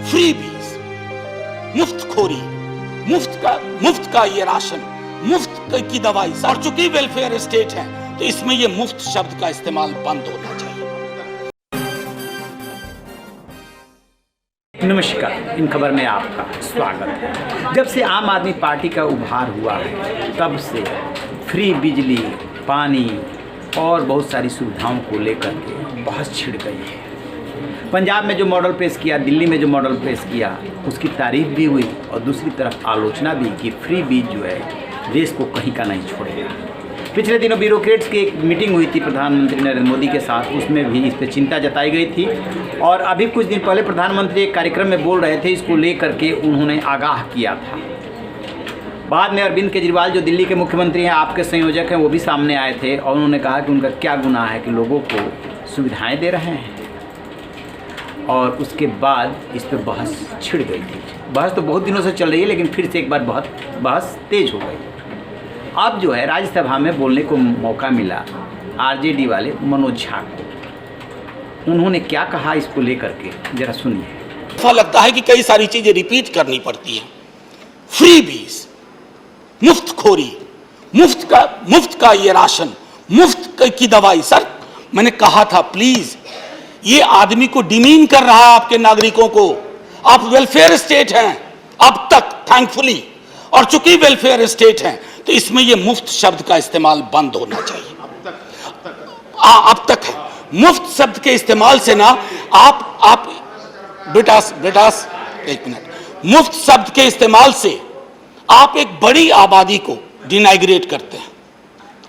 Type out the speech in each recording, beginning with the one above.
Freebies, मुफ्तखोरी, मुफ्त का ये राशन, मुफ्त की दवाई, और चूंकि वेलफेयर स्टेट है तो इसमें ये मुफ्त शब्द का इस्तेमाल बंद होना चाहिए। नमस्कार, इन खबर में आपका स्वागत है। जब से आम आदमी पार्टी का उभार हुआ है तब से फ्री बिजली, पानी और बहुत सारी सुविधाओं को लेकर के बहस छिड़ गई है। पंजाब में जो मॉडल पेश किया, दिल्ली में जो मॉडल पेश किया, उसकी तारीफ भी हुई और दूसरी तरफ आलोचना भी कि फ्री बीज जो है देश को कहीं का नहीं छोड़ेगा। पिछले दिनों ब्यूरोक्रेट्स की एक मीटिंग हुई थी प्रधानमंत्री नरेंद्र मोदी के साथ, उसमें भी इस पर चिंता जताई गई थी और अभी कुछ दिन पहले प्रधानमंत्री एक कार्यक्रम में बोल रहे थे, इसको लेकर के उन्होंने आगाह किया था। बाद में अरविंद केजरीवाल जो दिल्ली के मुख्यमंत्री हैं, आपके संयोजक हैं, वो भी सामने आए थे और उन्होंने कहा कि उनका क्या गुनाह है कि लोगों को सुविधाएं दे रहे हैं। और उसके बाद इस पर बहस छिड़ गई थी। बहस तो बहुत दिनों से चल रही है, लेकिन फिर से एक बार बहस तेज हो गई। अब जो है राज्यसभा में बोलने को मौका मिला आरजेडी वाले मनोज झा को। उन्होंने क्या कहा इसको लेकर के जरा सुनिए। ऐसा लगता है कि कई सारी चीजें रिपीट करनी पड़ती हैं। फ्रीबीज, मुफ्तखोरी, मुफ्त का ये राशन, मुफ्त की दवाई। सर, मैंने कहा था प्लीज, ये आदमी को डिमीन कर रहा है आपके नागरिकों को। आप वेलफेयर स्टेट हैं अब तक, थैंकफुली, और चूंकि वेलफेयर स्टेट हैं तो इसमें ये मुफ्त शब्द का इस्तेमाल बंद होना चाहिए। अब तक है। मुफ्त शब्द के इस्तेमाल से ना आप बेटास एक मिनट, मुफ्त शब्द के इस्तेमाल से आप एक बड़ी आबादी को डिनाइग्रेट करते हैं,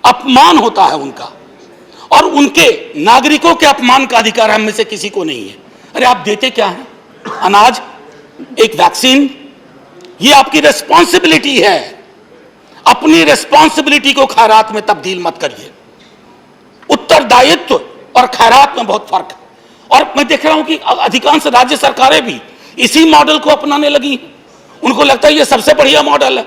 अपमान होता है उनका, और उनके नागरिकों के अपमान का अधिकार हम में से किसी को नहीं है। अरे आप देते क्या हैं? अनाज, एक वैक्सीन, ये आपकी रिस्पॉन्सिबिलिटी है। अपनी रिस्पॉन्सिबिलिटी को खैरात में तब्दील मत करिए। उत्तरदायित्व और खैरात में बहुत फर्क है। और मैं देख रहा हूं कि अधिकांश राज्य सरकारें भी इसी मॉडल को अपनाने लगी। उनको लगता है ये सबसे बढ़िया मॉडल है।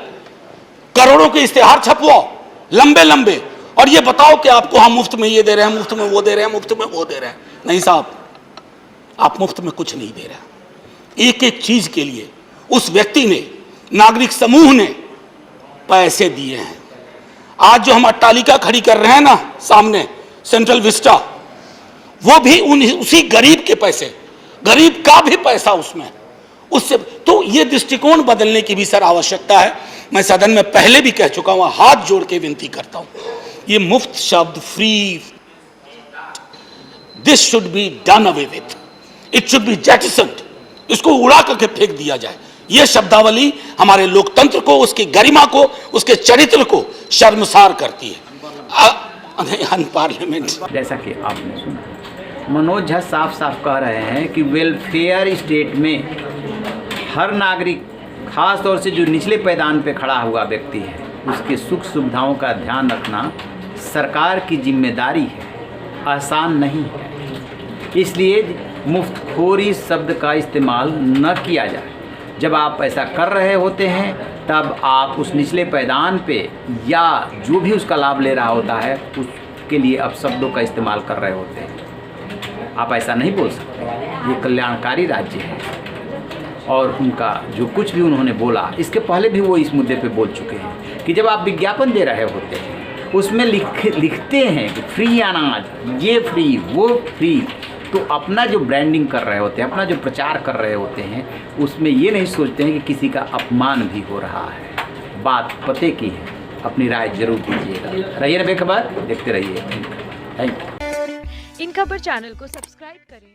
करोड़ों के इश्तेहार छपवाओ लंबे लंबे, और ये बताओ कि आपको हम मुफ्त में ये दे रहे हैं, मुफ्त में वो दे रहे हैं, मुफ्त में वो दे रहे हैं। नहीं साहब, आप मुफ्त में कुछ नहीं दे रहे। एक एक चीज के लिए उस व्यक्ति ने, नागरिक समूह ने पैसे दिए हैं। आज जो हम अट्टालिका खड़ी कर रहे हैं ना सामने, सेंट्रल विस्टा, वो भी उसी गरीब के पैसे, गरीब का भी पैसा उसमें, उससे। तो ये दृष्टिकोण बदलने की भी सर आवश्यकता है। मैं सदन में पहले भी कह चुका हूं, हाथ जोड़ के विनती करता हूं, ये मुफ्त शब्द, free, this should be done away with, it should be jettisoned, इसको उड़ा करके फेंक दिया जाए। यह शब्दावली हमारे लोकतंत्र को, उसकी गरिमा को, उसके चरित्र को शर्मसार करती है। अनपार्लियामेंट। जैसा कि आपने सुना, मनोज झा साफ साफ कह रहे हैं कि वेलफेयर स्टेट में हर नागरिक, खास तौर से जो निचले पैदान पे खड़ा हुआ व्यक्ति है, उसके सुख सुविधाओं का ध्यान रखना सरकार की जिम्मेदारी है, आसान नहीं है। इसलिए मुफ्तखोरी शब्द का इस्तेमाल न किया जाए। जब आप ऐसा कर रहे होते हैं तब आप उस निचले पैदान पे या जो भी उसका लाभ ले रहा होता है उसके लिए अपशब्दों का इस्तेमाल कर रहे होते हैं। आप ऐसा नहीं बोल सकते। ये कल्याणकारी राज्य है और उनका जो कुछ भी उन्होंने बोला, इसके पहले भी वो इस मुद्दे पे बोल चुके हैं कि जब आप विज्ञापन दे रहे होते हैं उसमें लिखते हैं कि फ्री अनाज, ये फ्री, वो फ्री, तो अपना जो ब्रांडिंग कर रहे होते हैं, अपना जो प्रचार कर रहे होते हैं, उसमें ये नहीं सोचते हैं कि किसी का अपमान भी हो रहा है। बात पते की है। अपनी राय जरूर दीजिएगा। रहिए ना बेखबर, देखते रहिए। Thank you. इन खबर चैनल को सब्सक्राइब करें।